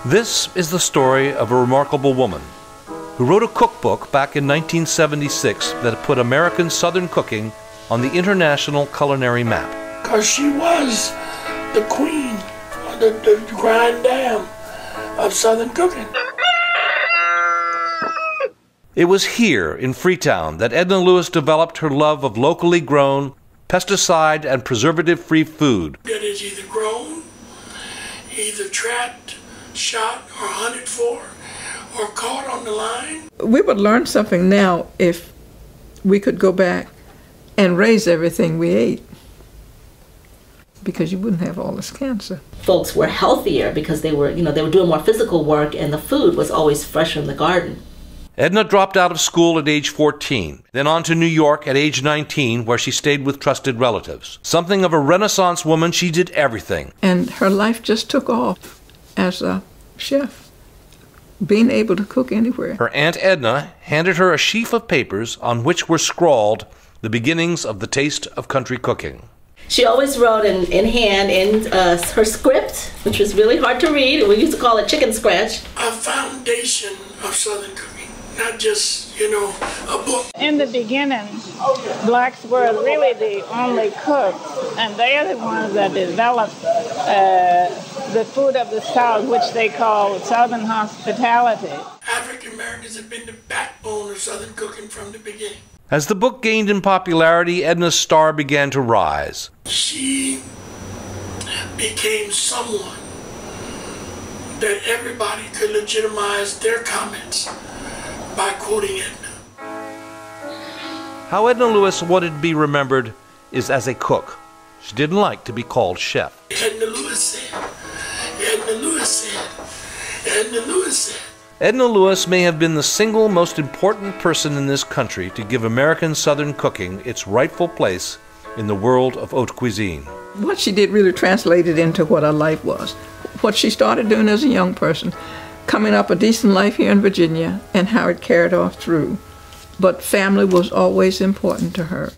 This is the story of a remarkable woman who wrote a cookbook back in 1976 that put American Southern cooking on the international culinary map. Because she was the queen, the Grande of Southern cooking. It was here in Freetown that Edna Lewis developed her love of locally grown, pesticide and preservative-free food. That is either grown, either trapped, shot, or hunted for, or caught on the line. We would learn something now if we could go back and raise everything we ate, because you wouldn't have all this cancer. Folks were healthier because they were doing more physical work, and the food was always fresh from the garden. Edna dropped out of school at age 14, then on to New York at age 19, where she stayed with trusted relatives. Something of a Renaissance woman, she did everything. And her life just took off as a chef, being able to cook anywhere. Her Aunt Edna handed her a sheaf of papers on which were scrawled the beginnings of the taste of country cooking. She always wrote in hand in her script, which was really hard to read. We used to call it chicken scratch. A foundation of Southern cooking. Not just, a book. In the beginning, blacks were really the only cooks, and they are the ones that developed the food of the South, which they call Southern hospitality. African Americans have been the backbone of Southern cooking from the beginning. As the book gained in popularity, Edna's star began to rise. She became someone that everybody could legitimize their comments by quoting Edna. How Edna Lewis wanted to be remembered is as a cook. She didn't like to be called chef. Edna Lewis said, Edna Lewis said, Edna Lewis said. Edna Lewis may have been the single most important person in this country to give American Southern cooking its rightful place in the world of haute cuisine. What she did really translated into what her life was. What she started doing as a young person, coming up a decent life here in Virginia, and how it carried off through. But family was always important to her.